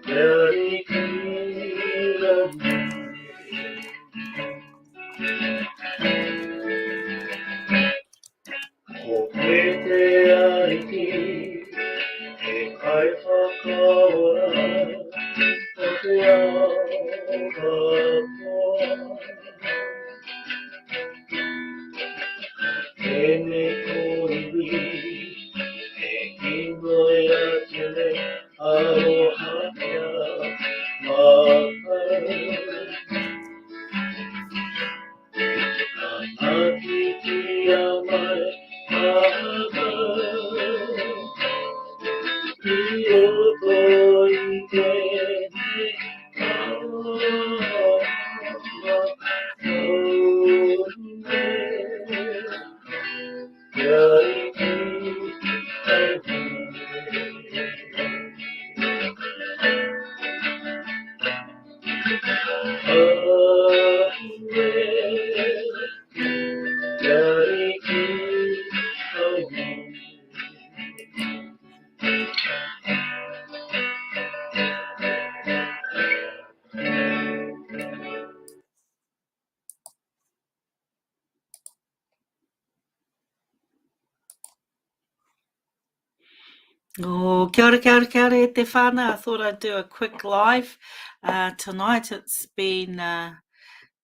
별이 길었네. 고개대 알기 해갈 가까워라 어디야 내내 고입이 애긴 거야 전에 아로하냐 나나기지야말 나가 이어도 이제 별이 Oh, kia ora, kia ora, kia ora, e te whānau. I thought I'd do a quick live tonight. It's been,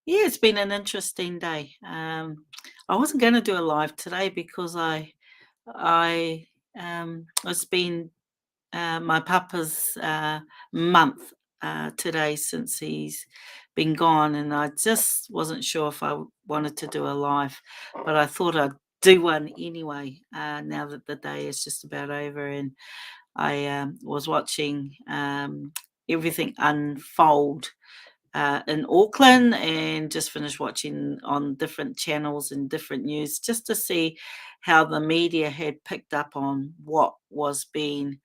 it's been an interesting day. I wasn't going to do a live today because it's been my papa's month today since he's been gone, and I just wasn't sure if I wanted to do a live, but I thought I'd do one anyway now that the day is just about over, and I was watching everything unfold in Auckland, and just finished watching on different channels and different news just to see how the media had picked up on what was being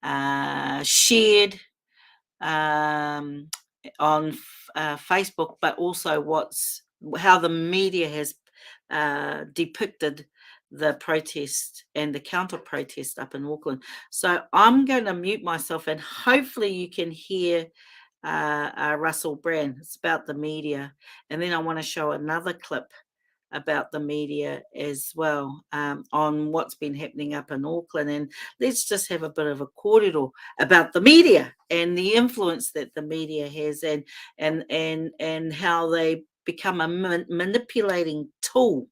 shared on Facebook, but also how the media has depicted the protest and the counter protest up in Auckland. So I'm going to mute myself, and hopefully you can hear Russell Brand. It's about the media, and then I want to show another clip about the media as well, on what's been happening up in Auckland. And let's just have a bit of a kōrero about the media and the influence that the media has, and how they become a manipulating tool.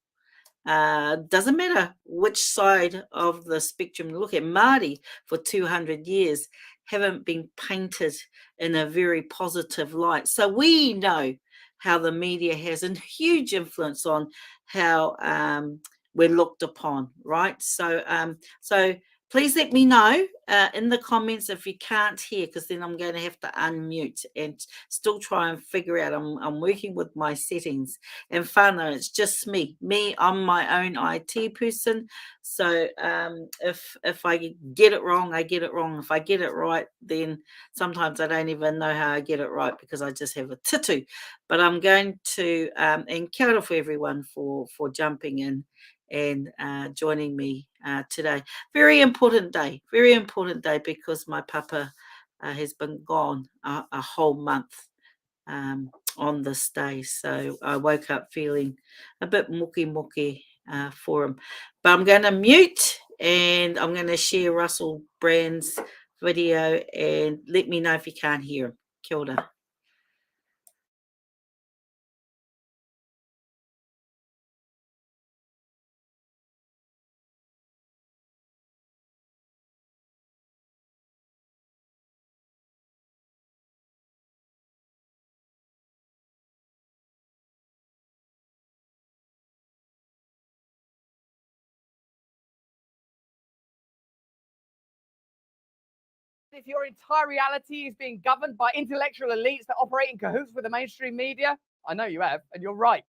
Doesn't matter which side of the spectrum you look at. Māori for 200 years haven't been painted in a very positive light. So we know how the media has a huge influence on how we're looked upon, right? So please let me know in the comments if you can't hear, because then I'm going to have to unmute and still try and figure out. I'm working with my settings, and whānau, it's just me. I'm my own IT person. So if I get it wrong, I get it wrong. If I get it right, then sometimes I don't even know how I get it right because I just have a titu. But I'm going to, and kia ora for everyone for jumping in and joining me today. Very important day because my papa has been gone a whole month on this day. So I woke up feeling a bit muki for him. But I'm going to mute, and I'm going to share Russell Brand's video, and let me know if you can't hear him. Kia ora. If your entire reality is being governed by intellectual elites that operate in cahoots with the mainstream media, I know you have, and you're right.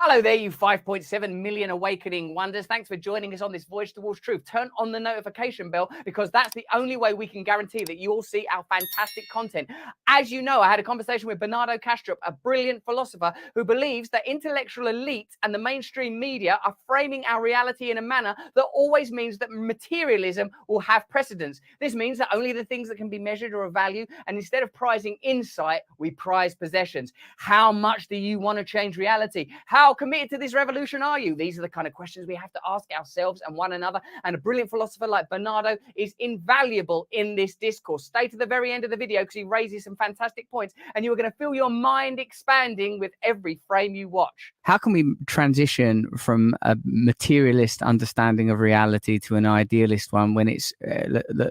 Hello there, you 5.7 million awakening wonders. Thanks for joining us on this voyage towards truth. Turn on the notification bell because that's the only way we can guarantee that you will see our fantastic content. As you know, I had a conversation with Bernardo Kastrup, a brilliant philosopher who believes that intellectual elites and the mainstream media are framing our reality in a manner that always means that materialism will have precedence. This means that only the things that can be measured are of value, and instead of prizing insight, we prize possessions. How much do you want to change reality? How committed to this revolution are you? These are the kind of questions we have to ask ourselves and one another. And a brilliant philosopher like Bernardo is invaluable in this discourse. Stay to the very end of the video because he raises some fantastic points and you are going to feel your mind expanding with every frame you watch. How can we transition from a materialist understanding of reality to an idealist one when it's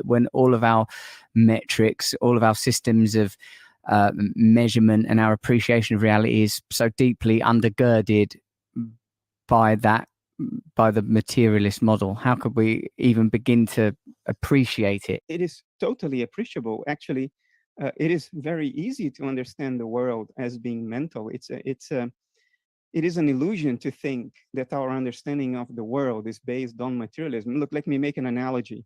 when all of our metrics, all of our systems of measurement and our appreciation of reality is so deeply undergirded by the materialist model? How could we even begin to appreciate it? It is totally appreciable. Actually, it is very easy to understand the world as being mental. It is an illusion to think that our understanding of the world is based on materialism. Look, let me make an analogy.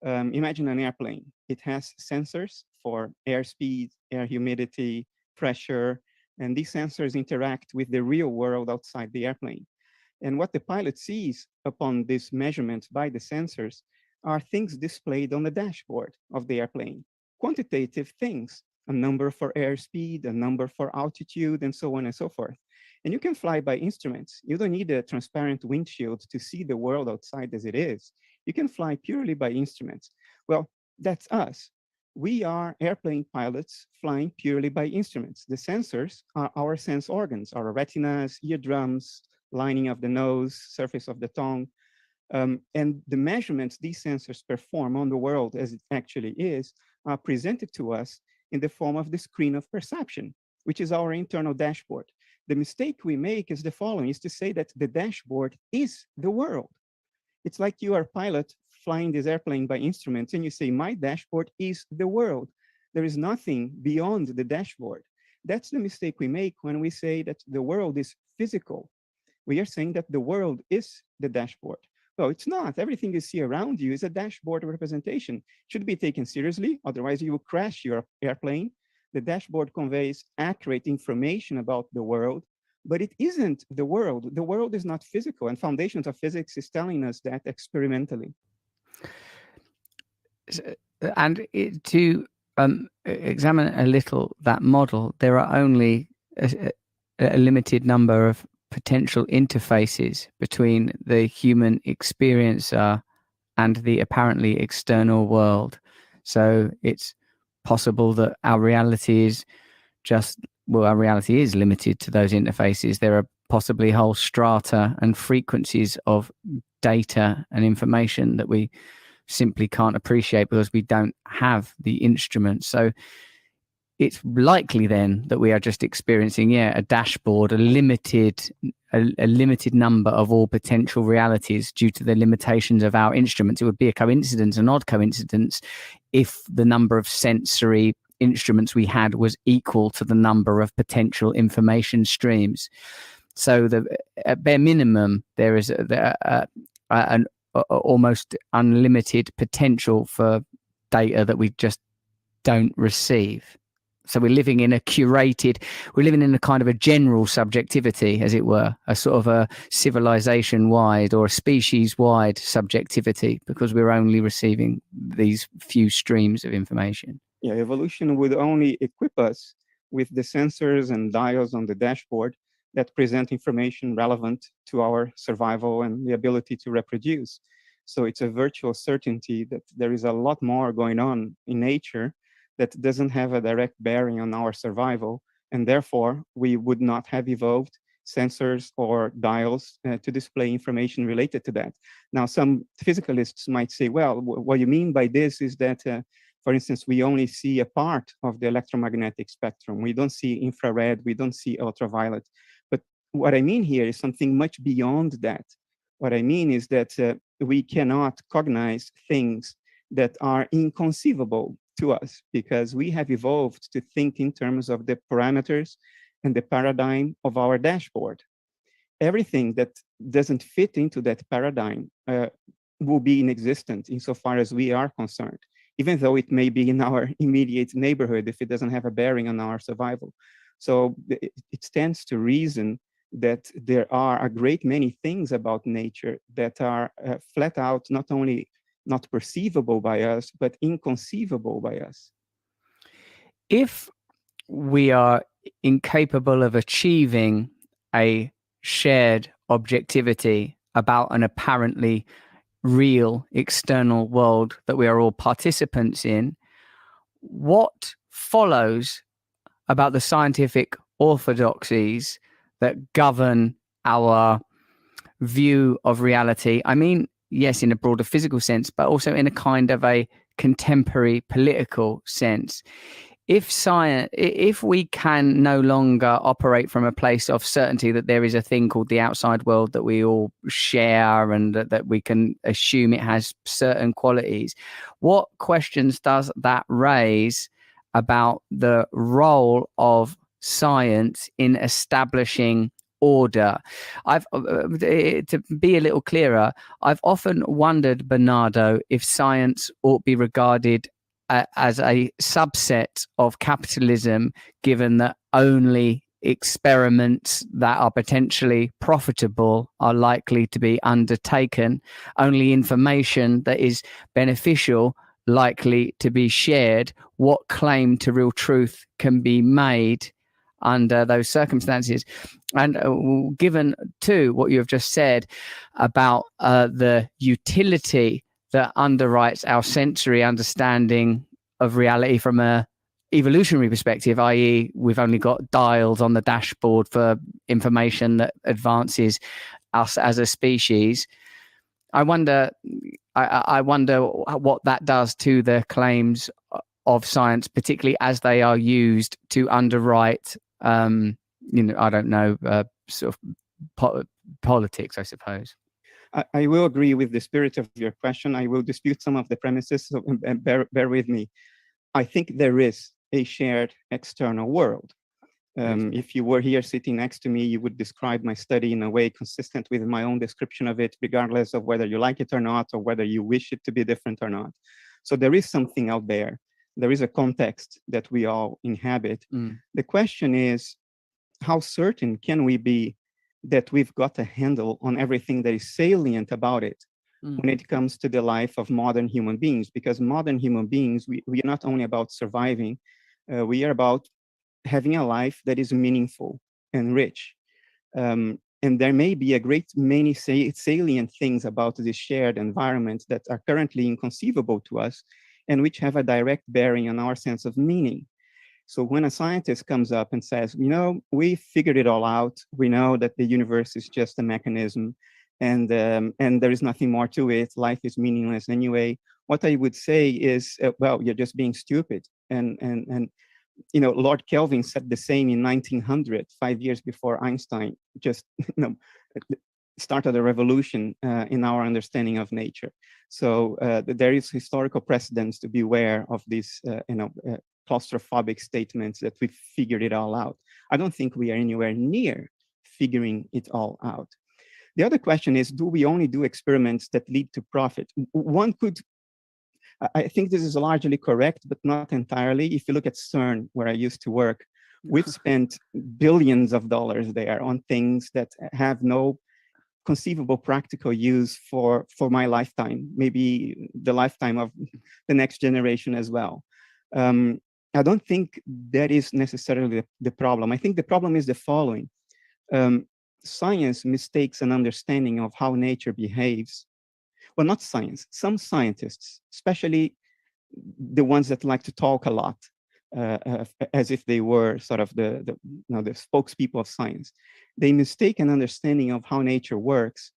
Imagine an airplane. It has sensors for airspeed, air humidity, pressure, and these sensors interact with the real world outside the airplane. And what the pilot sees upon these measurements by the sensors are things displayed on the dashboard of the airplane. Quantitative things, a number for airspeed, a number for altitude, and so on and so forth. And you can fly by instruments. You don't need a transparent windshield to see the world outside as it is. You can fly purely by instruments. Well, that's us. We are airplane pilots flying purely by instruments. The sensors are our sense organs, our retinas, eardrums, lining of the nose, surface of the tongue. And the measurements these sensors perform on the world as it actually is are presented to us in the form of the screen of perception, which is our internal dashboard. The mistake we make is the following, is to say that the dashboard is the world. It's like you are a pilot flying this airplane by instruments and you say, my dashboard is the world. There is nothing beyond the dashboard. That's the mistake we make when we say that the world is physical. We are saying that the world is the dashboard. Well, it's not. Everything you see around you is a dashboard representation. It should be taken seriously, otherwise you will crash your airplane. The dashboard conveys accurate information about the world, but it isn't the world. The world is not physical, and foundations of physics is telling us that experimentally. And to examine a little that model, there are only a limited number of potential interfaces between the human experiencer and the apparently external world. So it's possible that our reality is our reality is limited to those interfaces. There are possibly whole strata and frequencies of data and information that we simply can't appreciate because we don't have the instruments. So it's likely then that we are just experiencing, a dashboard, a limited number of all potential realities due to the limitations of our instruments. It would be a coincidence, an odd coincidence, if the number of sensory instruments we had was equal to the number of potential information streams. So at bare minimum, there is an almost unlimited potential for data that we just don't receive. So we're living in a kind of a general subjectivity, as it were, a sort of a civilization-wide or a species-wide subjectivity, because we're only receiving these few streams of information. Yeah, evolution would only equip us with the sensors and dials on the dashboard that present information relevant to our survival and the ability to reproduce. So it's a virtual certainty that there is a lot more going on in nature that doesn't have a direct bearing on our survival, and therefore we would not have evolved sensors or dials to display information related to that. Now, some physicalists might say, well, what you mean by this is that, for instance, we only see a part of the electromagnetic spectrum. We don't see infrared, we don't see ultraviolet. But what I mean here is something much beyond that. What I mean is that we cannot cognize things that are inconceivable to us because we have evolved to think in terms of the parameters and the paradigm of our dashboard. everything that doesn't fit into that paradigm will be inexistent insofar as we are concerned, even though it may be in our immediate neighborhood if it doesn't have a bearing on our survival. So it stands to reason that there are a great many things about nature that are flat out not only not perceivable by us, but inconceivable by us. If we are incapable of achieving a shared objectivity about an apparently real external world that we are all participants in, what follows about the scientific orthodoxies that govern our view of reality? I mean, yes, in a broader physical sense, but also in a kind of a contemporary political sense. If we can no longer operate from a place of certainty that there is a thing called the outside world that we all share and that we can assume it has certain qualities, what questions does that raise about the role of science in establishing order? To be a little clearer, I've often wondered, Bernardo, if science ought to be regarded as a subset of capitalism, given that only experiments that are potentially profitable are likely to be undertaken, only information that is beneficial likely to be shared. What claim to real truth can be made under those circumstances? And given too what you have just said about the utility that underwrites our sensory understanding of reality from a evolutionary perspective, i.e. we've only got dials on the dashboard for information that advances us as a species. I wonder what that does to the claims of science, particularly as they are used to underwrite, I don't know, sort of politics, I suppose. I will agree with the spirit of your question. I will dispute some of the premises, so bear with me. I think there is a shared external world. If you were here sitting next to me, you would describe my study in a way consistent with my own description of it, regardless of whether you like it or not, or whether you wish it to be different or not. So there is something out there. There is a context that we all inhabit. The question is, how certain can we be that we've got a handle on everything that is salient about it when it comes to the life of modern human beings? Because modern human beings, we are not only about surviving, we are about having a life that is meaningful and rich. And there may be a great many salient things about this shared environment that are currently inconceivable to us and which have a direct bearing on our sense of meaning. So when a scientist comes up and says, we figured it all out, we know that the universe is just a mechanism and there is nothing more to it, life is meaningless anyway, what I would say is, well, you're just being stupid. And Lord Kelvin said the same in 1900, 5 years before Einstein just started a revolution in our understanding of nature. So there is historical precedence to beware of these, claustrophobic statements that we figured it all out. I don't think we are anywhere near figuring it all out. The other question is, do we only do experiments that lead to profit? I think this is largely correct, but not entirely. If you look at CERN, where I used to work, we've spent billions of dollars there on things that have no conceivable practical use for my lifetime, maybe the lifetime of the next generation as well. I don't think that is necessarily the problem. I think the problem is the following. Science mistakes an understanding of how nature behaves. Well, not science. Some scientists, especially the ones that like to talk a lot, as if they were sort of the spokespeople of science, they mistake an understanding of how nature works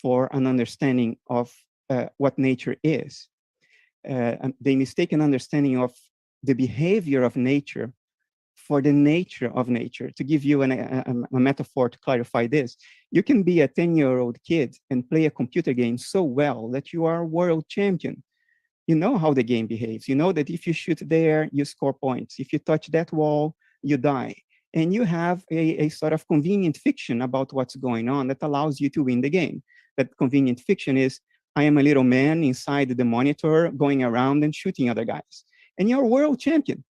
for an understanding of what nature is. They mistake an understanding of the behavior of nature for the nature of nature. To give you a metaphor to clarify this, you can be a 10-year-old kid and play a computer game so well that you are a world champion. You know how the game behaves. You know that if you shoot there, you score points. If you touch that wall, you die. and you have a sort of convenient fiction about what's going on that allows you to win the game. That convenient fiction is, I am a little man inside the monitor going around and shooting other guys. And you're world champion.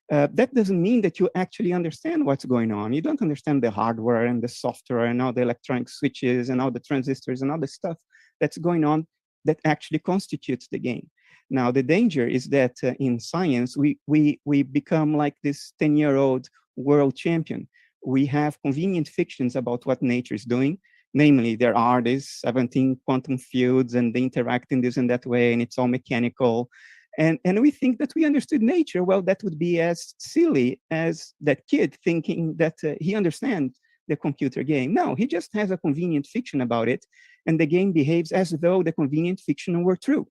That doesn't mean that you actually understand what's going on. You don't understand the hardware and the software and all the electronic switches and all the transistors and all the stuff that's going on that actually constitutes the game. Now, the danger is that in science, we become like this 10-year-old world champion. We have convenient fictions about what nature is doing. Namely, there are these 17 quantum fields and they interact in this and that way, and it's all mechanical. And we think that we understood nature. Well, that would be as silly as that kid thinking that he understands the computer game. No, he just has a convenient fiction about it, and the game behaves as though the convenient fiction were true.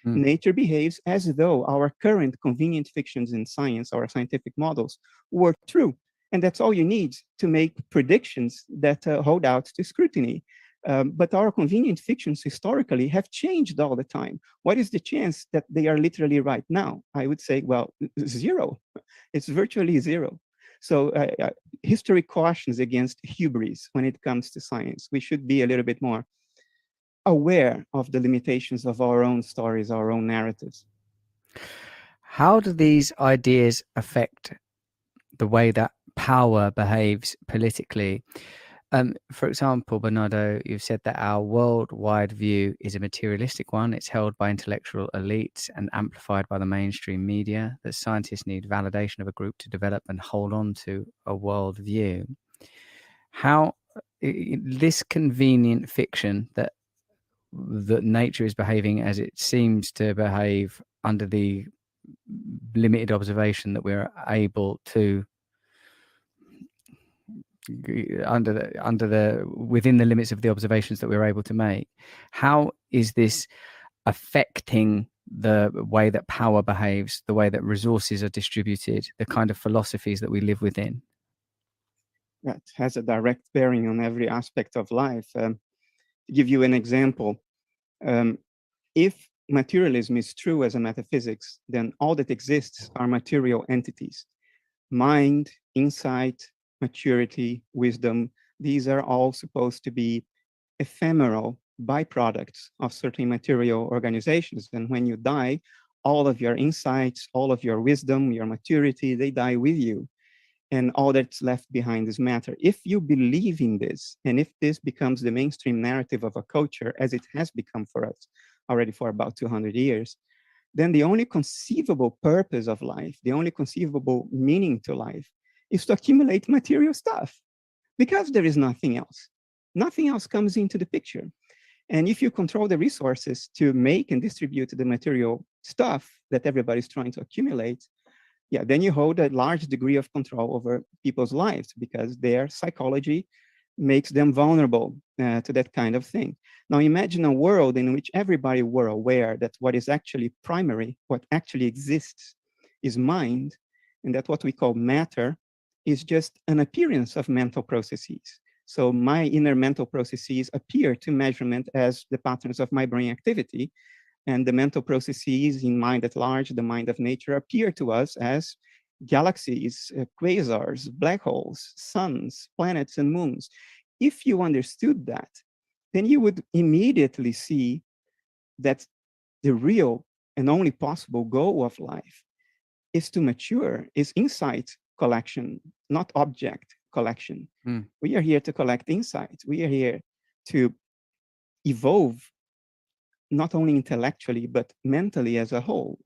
Nature behaves as though our current convenient fictions in science, our scientific models, were true. And that's all you need to make predictions that hold out to scrutiny. But our convenient fictions historically have changed all the time. What is the chance that they are literally right now? I would say, well, zero. It's virtually zero. So history cautions against hubris when it comes to science. We should be a little bit more aware of the limitations of our own stories, our own narratives. How do these ideas affect the way that power behaves politically? For example, Bernardo, you've said that our worldwide view is a materialistic one. It's held by intellectual elites and amplified by the mainstream media, that scientists need validation of a group to develop and hold on to a world view. How this convenient fiction that nature is behaving as it seems to behave under the limited observation that we're able to within the limits of the observations that we're able to make, how is this affecting the way that power behaves, the way that resources are distributed, the kind of philosophies that we live within? That has a direct bearing on every aspect of life. To give you an example, if materialism is true as a metaphysics, then all that exists are material entities. Mind, insight, maturity, wisdom, these are all supposed to be ephemeral byproducts of certain material organizations. And when you die, all of your insights, all of your wisdom, your maturity, they die with you. And all that's left behind is matter. If you believe in this, and if this becomes the mainstream narrative of a culture, as it has become for us already for about 200 years, then the only conceivable purpose of life, the only conceivable meaning to life, is to accumulate material stuff, because there is nothing else. Nothing else comes into the picture. And if you control the resources to make and distribute the material stuff that everybody's trying to accumulate, yeah, then you hold a large degree of control over people's lives, because their psychology makes them vulnerable to that kind of thing. Now imagine a world in which everybody were aware that what is actually primary, what actually exists, is mind, and that what we call matter is just an appearance of mental processes. So my inner mental processes appear to measurement as the patterns of my brain activity, and the mental processes in mind at large, the mind of nature, appear to us as galaxies, quasars, black holes, suns, planets, and moons. If you understood that, then you would immediately see that the real and only possible goal of life is to mature, is insight collection, not object collection. We are here to collect insight. We are here to evolve, not only intellectually, but mentally as a whole.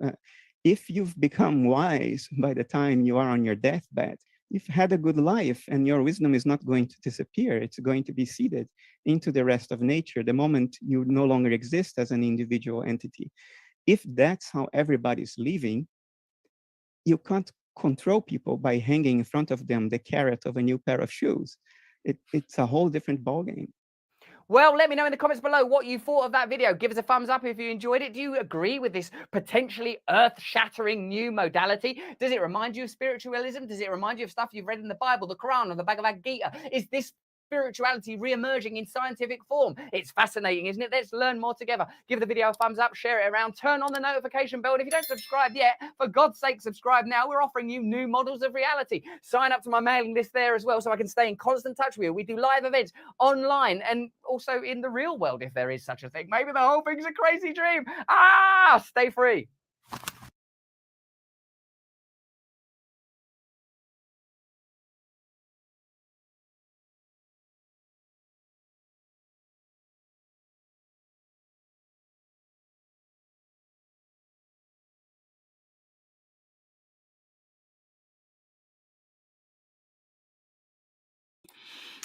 If you've become wise by the time you are on your deathbed, you've had a good life, and your wisdom is not going to disappear. It's going to be seeded into the rest of nature the moment you no longer exist as an individual entity. If that's how everybody's living, you can't control people by hanging in front of them the carrot of a new pair of shoes. It's a whole different ballgame. Well, let me know in the comments below what you thought of that video. Give us a thumbs up if you enjoyed it. Do you agree with this potentially earth-shattering new modality? Does it remind you of spiritualism? Does it remind you of stuff you've read in the Bible, the Quran, or the Bhagavad Gita? Is this spirituality re-emerging in scientific form. It's fascinating, isn't it? Let's learn more together. Give the video a thumbs up, share it around, turn on the notification bell. And if you don't subscribe yet, for God's sake, subscribe now. We're offering you new models of reality. Sign up to my mailing list there as well so I can stay in constant touch with you. We do live events online and also in the real world, if there is such a thing. Maybe the whole thing's a crazy dream. Stay free.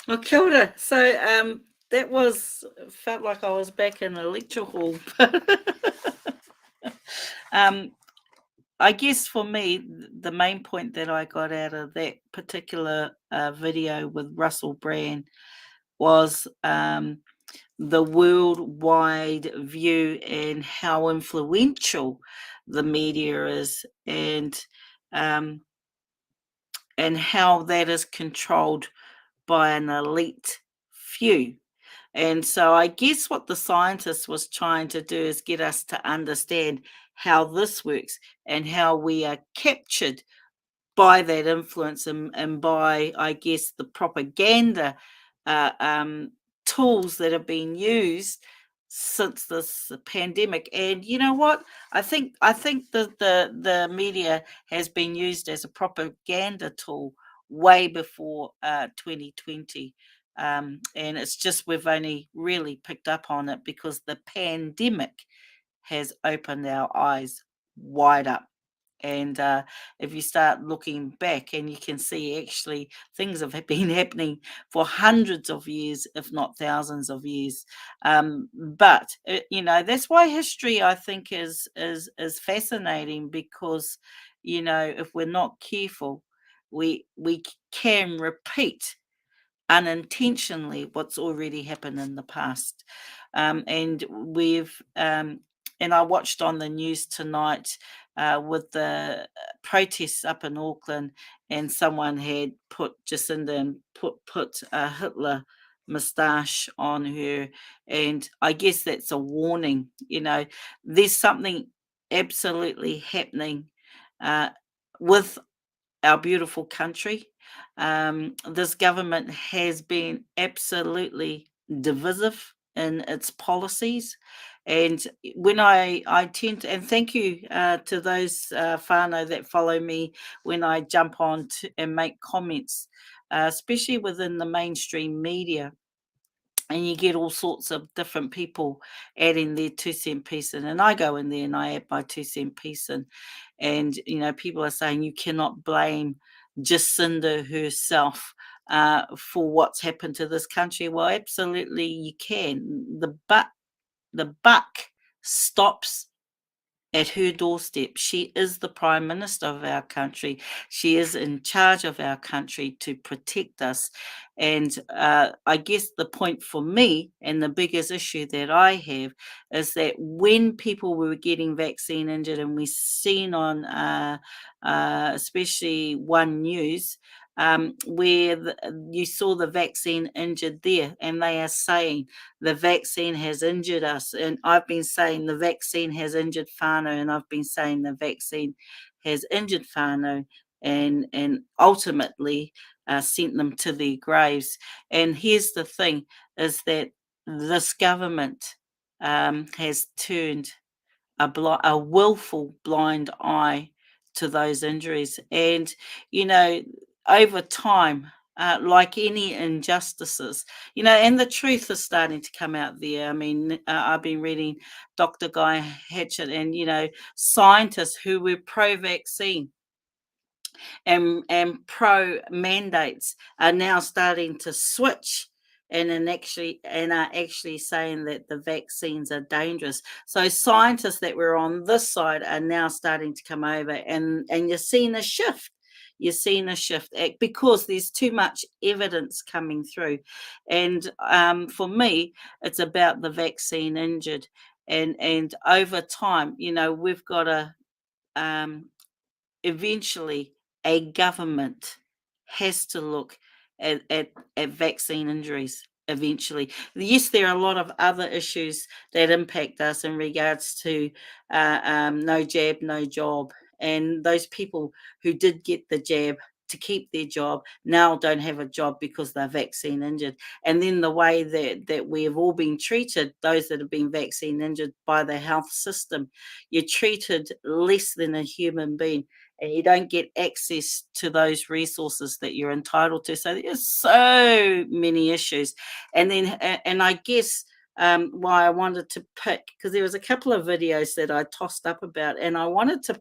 Well, kia ora. So that was, felt like I was back in a lecture hall. I guess for me, the main point that I got out of that particular video with Russell Brand was the worldwide view and how influential the media is, and how that is controlled by an elite few. And so I guess what the scientist was trying to do is get us to understand how this works and how we are captured by that influence, and by, I guess, the propaganda tools that have been used since this pandemic. And you know what? I think the media has been used as a propaganda tool way before 2020. And it's just we've only really picked up on it because the pandemic has opened our eyes wide up. And if you start looking back, and you can see actually things have been happening for hundreds of years, if not thousands of years. But that's why history, I think, is fascinating, because if we're not careful, we can repeat unintentionally what's already happened in the past. And I watched on the news tonight with the protests up in Auckland, and someone had put Jacinda and put a Hitler moustache on her, and I guess that's a warning. There's something absolutely happening with our beautiful country. This government has been absolutely divisive in its policies. And when I tend to, and thank you to those whānau that follow me when I jump on and make comments, especially within the mainstream media, and you get all sorts of different people adding their 2 cent piece in, and I go in there and I add my 2 cent piece in. And people are saying you cannot blame Jacinda herself for what's happened to this country. Well, absolutely you can. The buck stops at her doorstep. She is the Prime Minister of our country. She is in charge of our country to protect us. And I guess the point for me, and the biggest issue that I have, is that when people were getting vaccine injured, and we've seen on especially One News, where you saw the vaccine injured there, and they are saying the vaccine has injured us. And I've been saying the vaccine has injured whānau, and I've been saying the vaccine has injured whānau, and ultimately sent them to their graves. And here's the thing, is that this government has turned a willful blind eye to those injuries. And, over time, like any injustices, and the truth is starting to come out there. I mean, I've been reading Dr. Guy Hatchett, and, scientists who were pro-vaccine and pro mandates are now starting to switch, and are actually saying that the vaccines are dangerous. So scientists that were on this side are now starting to come over, and you're seeing a shift. You're seeing a shift because there's too much evidence coming through. And for me, it's about the vaccine injured, and over time, we've got to eventually, a government has to look at vaccine injuries eventually. Yes, there are a lot of other issues that impact us in regards to no jab, no job. And those people who did get the jab to keep their job now don't have a job because they're vaccine injured. And then the way that we have all been treated, those that have been vaccine injured by the health system, you're treated less than a human being, and you don't get access to those resources that you're entitled to. So there's so many issues. And then, and I guess why I wanted to pick, because there was a couple of videos that I tossed up about, and I wanted to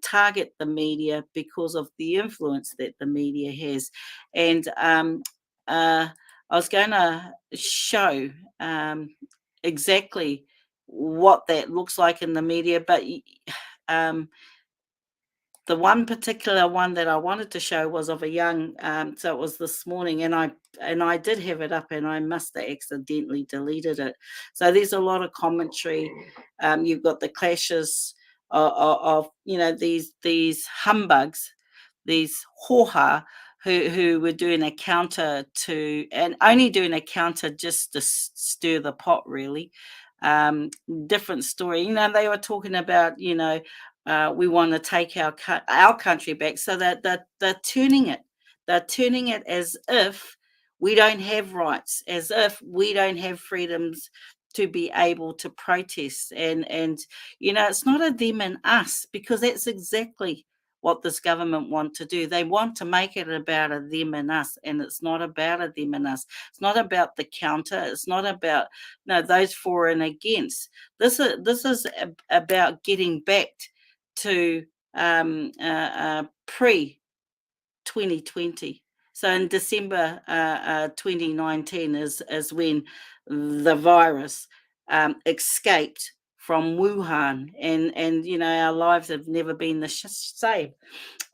target the media because of the influence that the media has. And I was going to show exactly what that looks like in the media, but the one particular one that I wanted to show was of a young, so it was this morning, and I did have it up, and I must have accidentally deleted it. So there's a lot of commentary. You've got the clashes of these humbugs, these hoha, who were doing a counter to, and only doing a counter just to stir the pot, really. Different story. They were talking about, we want to take our country back, so that they're turning it. They're turning it as if we don't have rights, as if we don't have freedoms to be able to protest. And it's not a them and us, because that's exactly what this government want to do. They want to make it about a them and us, and it's not about a them and us. It's not about the counter. It's not about those for and against. This is about getting back to pre 2020. So in December 2019 is when the virus escaped from Wuhan, and our lives have never been the same.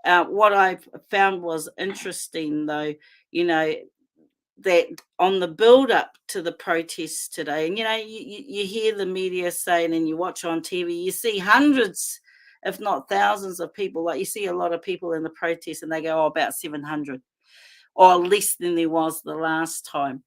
What I found was interesting, though, that on the build up to the protests today, and you hear the media saying, and you watch on TV, you see hundreds, if not thousands of people. Like, you see a lot of people in the protest, and they go, oh, about 700, or less than there was the last time.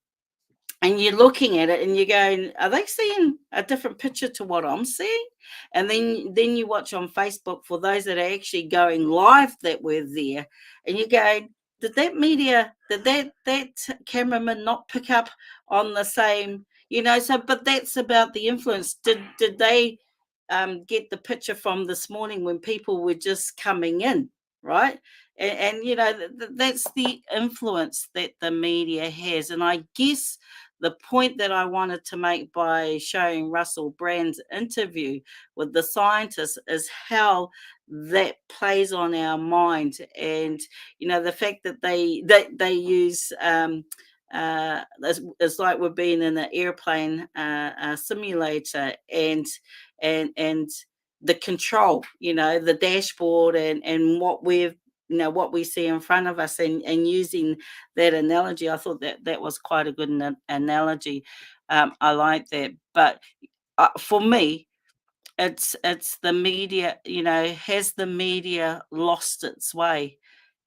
And you're looking at it and you're going, are they seeing a different picture to what I'm seeing? And then you watch on Facebook for those that are actually going live that were there, and you're going, did that media, did that cameraman not pick up on the same, so, but that's about the influence. Did they get the picture from this morning when people were just coming in, right? And that's the influence that the media has. And I guess the point that I wanted to make by showing Russell Brand's interview with the scientists is how that plays on our mind. And the fact that they use it's like we're being in an airplane simulator, and the control, the dashboard, and what what we see in front of us, and using that analogy. I thought that was quite a good analogy. I like that. But for me, it's the media. Has the media lost its way,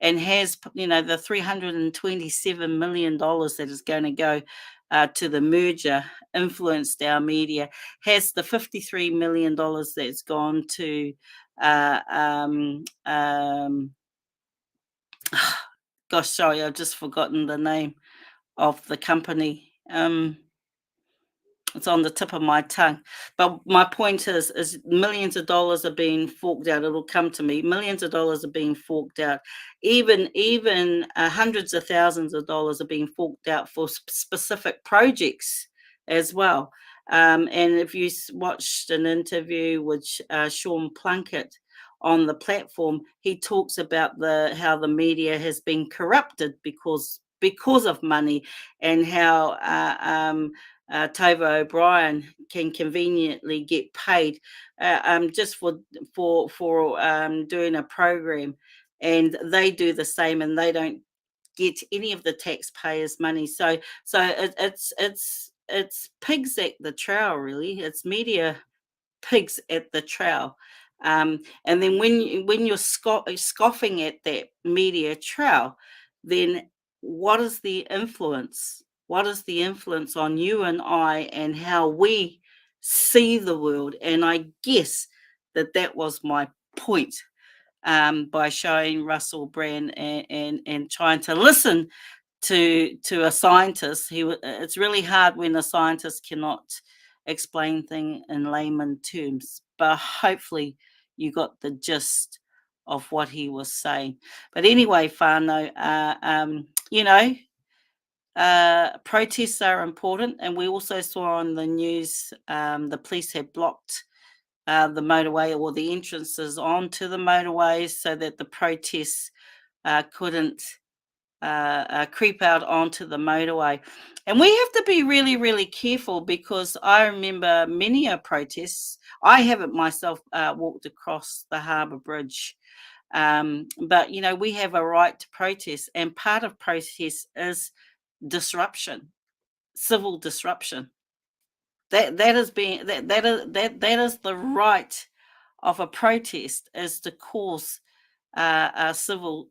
and has the $327 million that is going to go to the merger influenced our media? Has the $53 million that's gone to gosh, sorry, I've just forgotten the name of the company. It's on the tip of my tongue. But my point is millions of dollars are being forked out. It'll come to me. Millions of dollars are being forked out. Even hundreds of thousands of dollars are being forked out for specific projects as well. And if you watched an interview with Sean Plunkett on the platform, he talks about how the media has been corrupted because of money, and how Tova O'Brien can conveniently get paid just for doing a program, and they do the same, and they don't get any of the taxpayers' money. So it's pigs at the trail, really. It's media pigs at the trail. And then when you're scoffing at that media trail, then what is the influence? What is the influence on you and I and how we see the world? And I guess that was my point, by showing Russell Brand and trying to listen to a scientist. It's really hard when a scientist cannot explain things in layman terms, but hopefully you got the gist of what he was saying. But anyway, Fano, protests are important, and we also saw on the news the police had blocked the motorway or the entrances onto the motorways so that the protests couldn't creep out onto the motorway. And we have to be really, really careful, because I remember many a protests. I haven't myself walked across the Harbour Bridge. But, we have a right to protest, and part of protest is disruption, civil disruption. That is being that is the right of a protest, is to cause a civil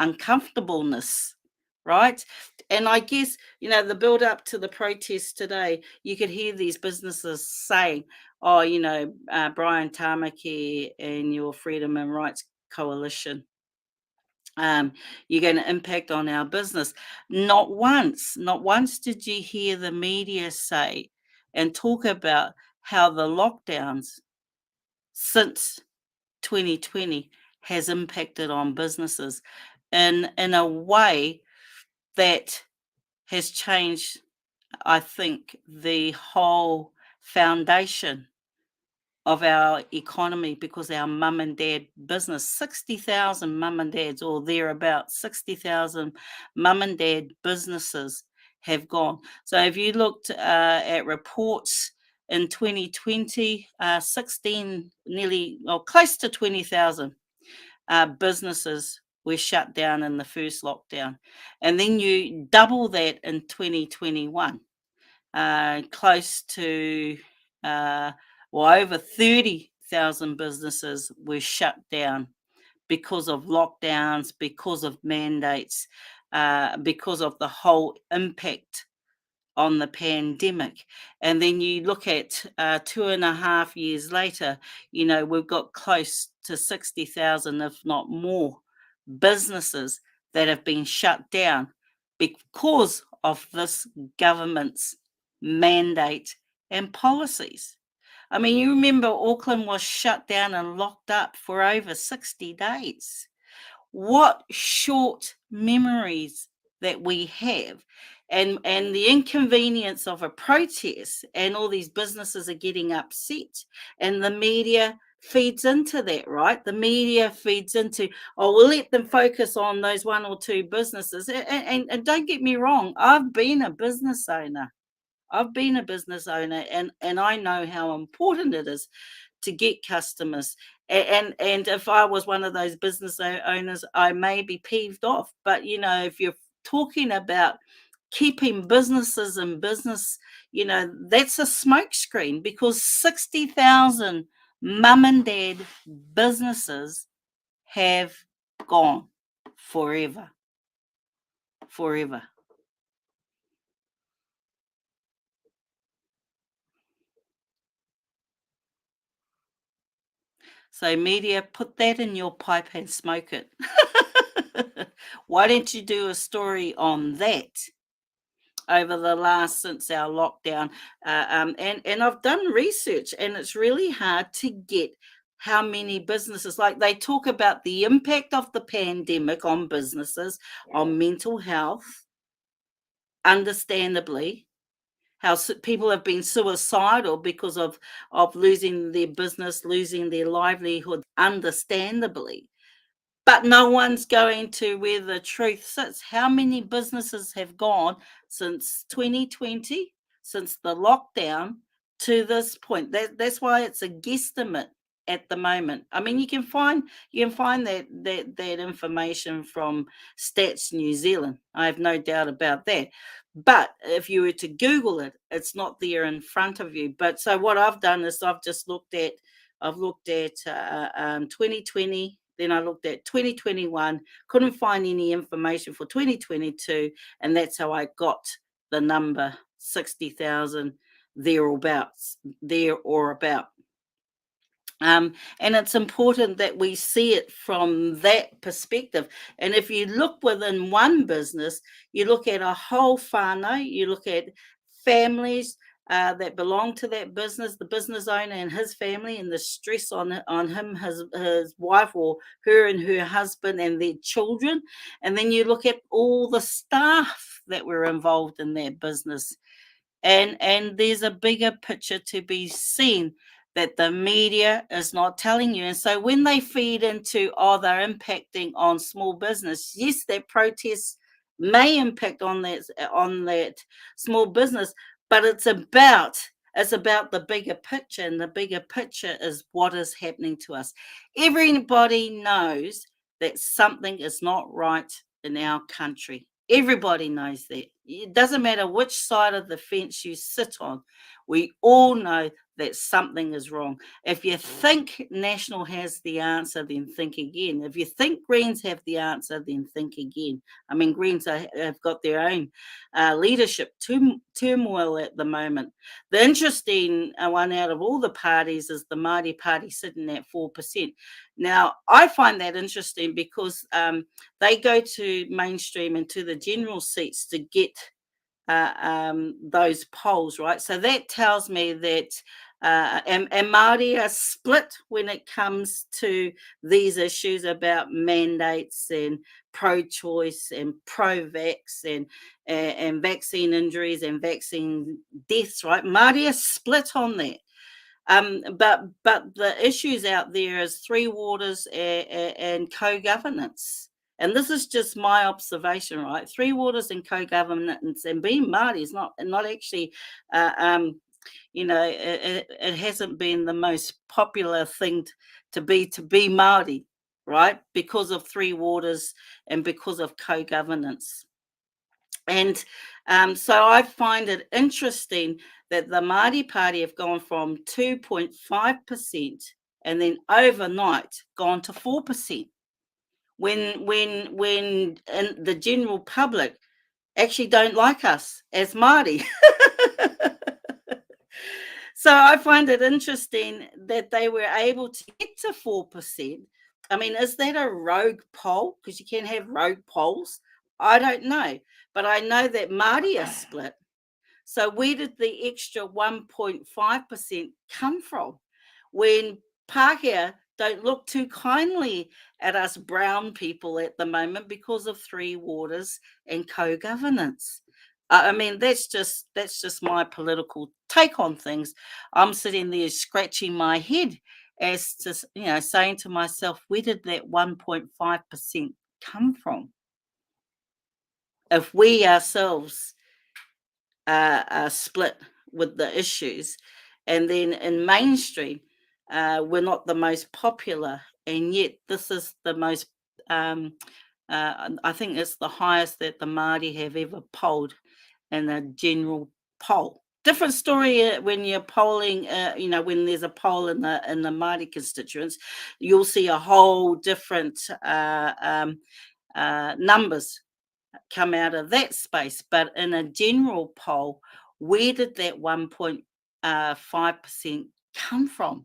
uncomfortableness, right? And I guess the build up to the protest today, you could hear these businesses saying, "Oh, Brian Tamaki and your Freedom and Rights Coalition, you're going to impact on our business." Not once did you hear the media say and talk about how the lockdowns since 2020 has impacted on businesses in a way that has changed, I think, the whole foundation of our economy, because our mum and dad business, 60,000 mum and dads, or thereabouts, 60,000 mum and dad businesses have gone. So if you looked at reports in 2020, 16, nearly, or close to 20,000 businesses were shut down in the first lockdown. And then you double that in 2021, close to over 30,000 businesses were shut down because of lockdowns, because of mandates, because of the whole impact on the pandemic. And then you look at 2.5 years later, we've got close to 60,000, if not more, businesses that have been shut down because of this government's mandate and policies. I mean, you remember Auckland was shut down and locked up for over 60 days. What short memories that we have, and the inconvenience of a protest, and all these businesses are getting upset, and the media feeds into that, right? The media feeds into, oh, we'll let them focus on those one or two businesses. And don't get me wrong, I've been a business owner. And I know how important it is to get customers. And if I was one of those business owners, I may be peeved off. But if you're talking about keeping businesses in business, that's a smokescreen, because 60,000 mum and dad businesses have gone forever. So media, put that in your pipe and smoke it. Why don't you do a story on that over the last, since our lockdown? And I've done research, and it's really hard to get how many businesses, like they talk about the impact of the pandemic on businesses, on mental health, understandably, how people have been suicidal because of losing their business, losing their livelihood, understandably. But no one's going to where the truth sits. How many businesses have gone since 2020, since the lockdown, to this point? That's why it's a guesstimate at the moment. I mean, you can find that information from Stats New Zealand. I have no doubt about that. But if you were to Google it, it's not there in front of you. But so what I've done is I've looked at 2020 Then I looked at 2021, couldn't find any information for 2022, and that's how I got the number 60,000 thereabouts, there or about. And it's important that we see it from that perspective. And if you look within one business, you look at a whole whānau, you look at families that belong to that business, the business owner and his family, and the stress on him, his wife, or her and her husband and their children. And then you look at all the staff that were involved in that business. And there's a bigger picture to be seen that the media is not telling you. And so when they feed into, oh, they're impacting on small business, yes, that protest may impact on that small business, but it's about the bigger picture, and the bigger picture is what is happening to us. Everybody knows that something is not right in our country. Everybody knows that. It doesn't matter which side of the fence you sit on. We all know that something is wrong. If you think National has the answer, then think again. If you think Greens have the answer, then think again. I mean, Greens have got their own leadership turmoil at the moment. The interesting one out of all the parties is the Māori Party sitting at 4%. Now, I find that interesting because they go to mainstream and to the general seats to get those polls, right? So that tells me that and Māori are split when it comes to these issues about mandates and pro-choice and pro-vax and vaccine injuries and vaccine deaths, right? Māori are split on that. But the issues out there is Three Waters and co-governance. And this is just my observation, right? Three Waters and co-governance, and being Māori is not actually, it hasn't been the most popular thing to be Māori, right? Because of Three Waters and because of co-governance. And so I find it interesting that the Māori Party have gone from 2.5% and then overnight gone to 4%. When the general public actually don't like us as Māori. So I find it interesting that they were able to get to 4%. I mean, is that a rogue poll? Because you can have rogue polls. I don't know. But I know that Māori are split. So where did the extra 1.5% come from? When Pākehā don't look too kindly at us brown people at the moment because of Three Waters and co-governance. I mean, that's just my political take on things. I'm sitting there scratching my head as to, saying to myself, where did that 1.5% come from? If we ourselves are split with the issues, and then in mainstream, we're not the most popular, and yet this is the most, I think it's the highest that the Māori have ever polled in a general poll. Different story when you're polling, when there's a poll in the Māori constituents, you'll see a whole different numbers come out of that space. But in a general poll, where did that 1.5% come from?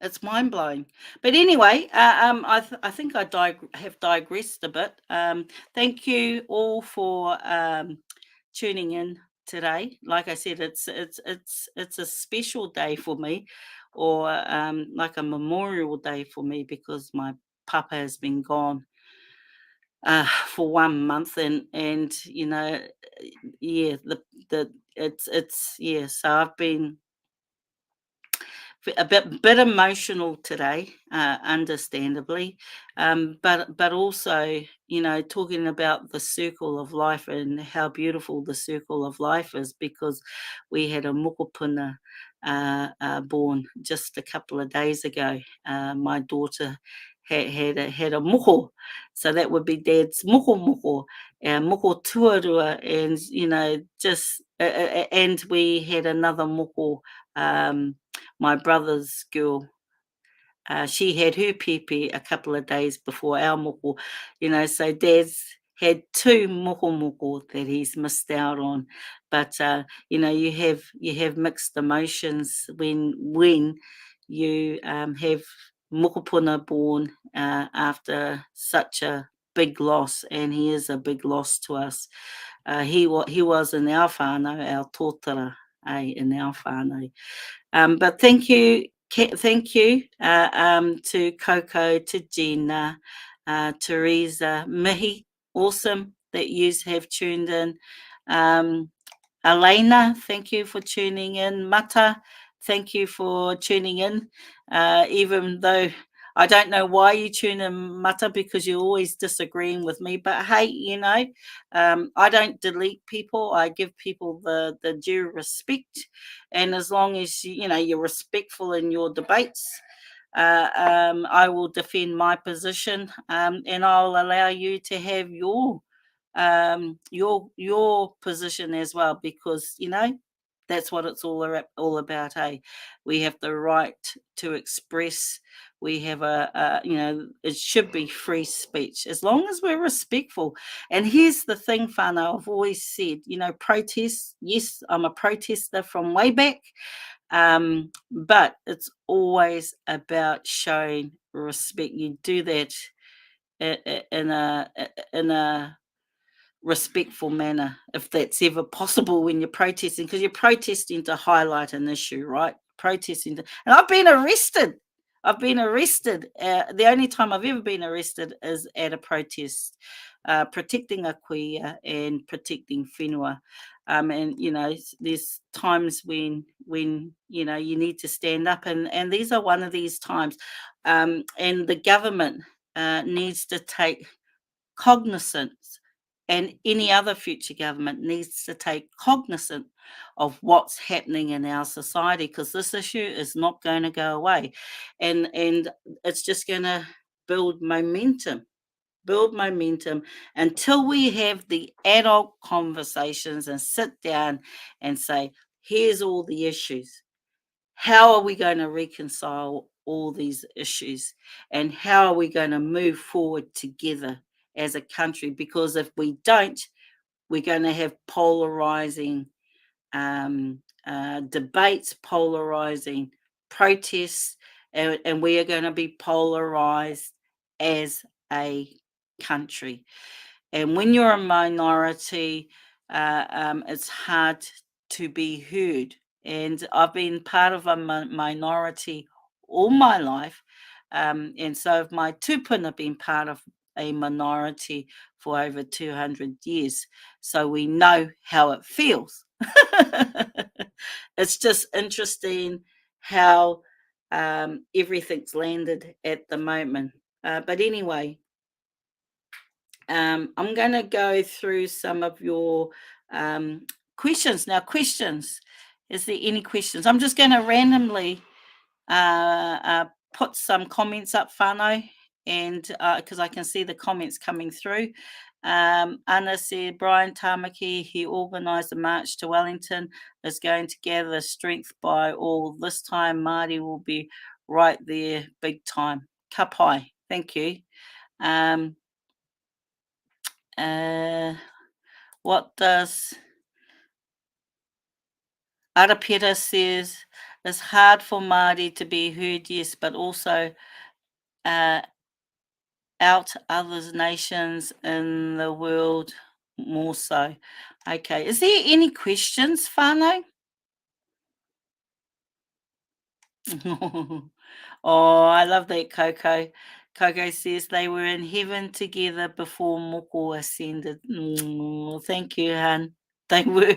It's mind blowing. But anyway, I think I have digressed a bit. Thank you all for tuning in today. Like I said, it's a special day for me, or like a memorial day for me, because my papa has been gone for 1 month, and yeah, so I've been a bit emotional today, understandably, but also, talking about the circle of life and how beautiful the circle of life is, because we had a mokopuna born just a couple of days ago. My daughter had a moko, so that would be Dad's moko tuarua, and and we had another moko. My brother's girl she had her pepe a couple of days before our moko, so Dad's had 2 moko that he's missed out on. But you have mixed emotions when you have mokopuna born after such a big loss, and he is a big loss to us. He was in our whānau, our tōtara, in our whānau. But thank you to Coco, to Gina, Teresa, Mihi. Awesome that you have tuned in. Elena, thank you for tuning in. Mata, thank you for tuning in. Even though I don't know why you tune in, Mata, because you're always disagreeing with me. But hey, I don't delete people. I give people the due respect, and as long as you're respectful in your debates, I will defend my position, and I'll allow you to have your position as well, because that's what it's all about. Hey, we have the right to express. We have it should be free speech as long as we're respectful. And here's the thing, whānau, I've always said, protest. Yes, I'm a protester from way back, but it's always about showing respect. You do that in a respectful manner, if that's ever possible when you're protesting, because you're protesting to highlight an issue, right? And I've been arrested. The only time I've ever been arrested is at a protest, protecting a kuia and protecting whenua. And there's times when you need to stand up, and these are one of these times. And the government needs to take cognizance, and any other future government needs to take cognizance of what's happening in our society, because this issue is not going to go away, and it's just going to build momentum until we have the adult conversations and sit down and say, here's all the issues. How are we going to reconcile all these issues, and how are we going to move forward together as a country? Because if we don't, we're going to have polarizing debates, polarizing protests, and we are going to be polarized as a country. And when you're a minority, it's hard to be heard. And I've been part of a minority all my life. And so have my tupuna been part of a minority for over 200 years. So we know how it feels. It's just interesting how everything's landed at the moment. But anyway, I'm going to go through some of your questions. Now, questions. Is there any questions? I'm just going to randomly put some comments up, whānau, and because I can see the comments coming through. Anna said, Brian Tamaki, he organised a march to Wellington, is going to gather strength by all. This time, Māori will be right there, big time. Ka pai. Thank you. What does Arapeta says? It's hard for Māori to be heard, yes, but also out other nations in the world more so. Okay, is there any questions, whānau? Oh, I love that, Coco. Coco says they were in heaven together before Moko ascended. Thank you, hun. They were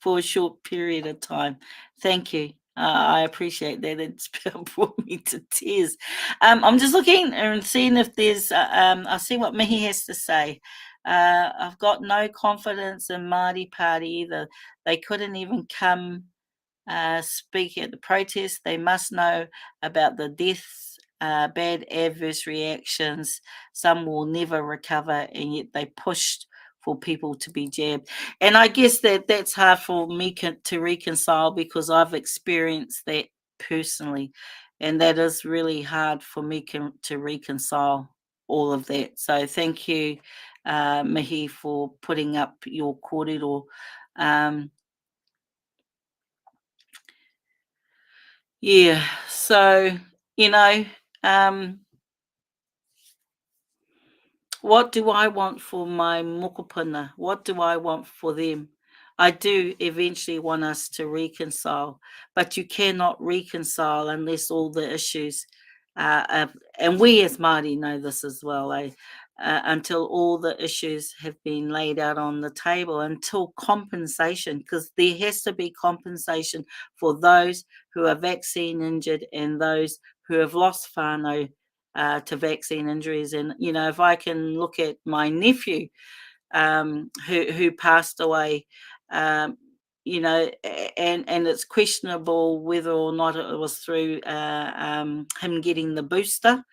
for a short period of time. Thank you. I appreciate that. It's brought me to tears. I'm just looking and seeing if there's, I'll see what Mihi has to say. I've got no confidence in Māori Party either. They couldn't even come speak at the protest. They must know about the deaths, bad adverse reactions. Some will never recover, and yet they pushed for people to be jabbed. And I guess that's hard for me to reconcile, because I've experienced that personally. And that is really hard for me to reconcile all of that. So thank you, Mihi, for putting up your kōrero. Yeah, so, you know, what do I want for my mokopuna? What do I want for them? I do eventually want us to reconcile, but you cannot reconcile unless all the issues, and we as Māori know this as well, until all the issues have been laid out on the table, until compensation, because there has to be compensation for those who are vaccine injured and those who have lost whānau to vaccine injuries. And, you know, if I can look at my nephew who passed away, you know, and it's questionable whether or not it was through him getting the booster.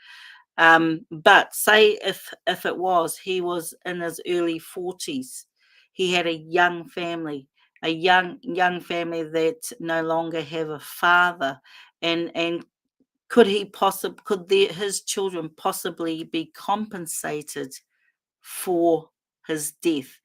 But say if it was, he was in his early 40s. He had a young family, a young family that no longer have a father, and could his children possibly be compensated for his death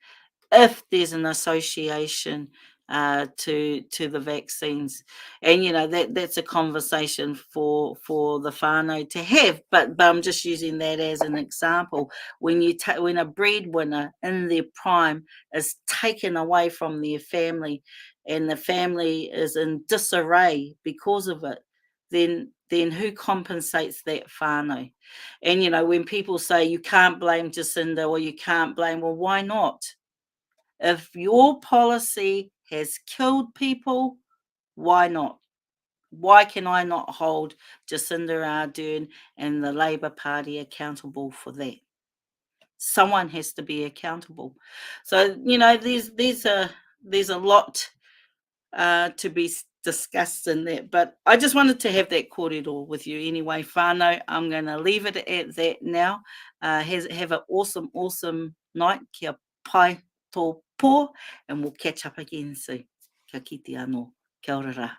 if there's an association to the vaccines? And you know that's a conversation for the whānau to have, but I'm just using that as an example. When when a breadwinner in their prime is taken away from their family and the family is in disarray because of it, then who compensates that whānau? And you know, when people say you can't blame Jacinda or you can't blame, well, why not? If your policy has killed people, why not? Why can I not hold Jacinda Ardern and the Labour Party accountable for that? Someone has to be accountable. So, you know, there's a lot to be discussed in that. But I just wanted to have that kōrero with you anyway, whānau. I'm going to leave it at that now. Have an awesome night. Kia pai tō pō, and we'll catch up again soon. Kia kite anō. Kia ora ra.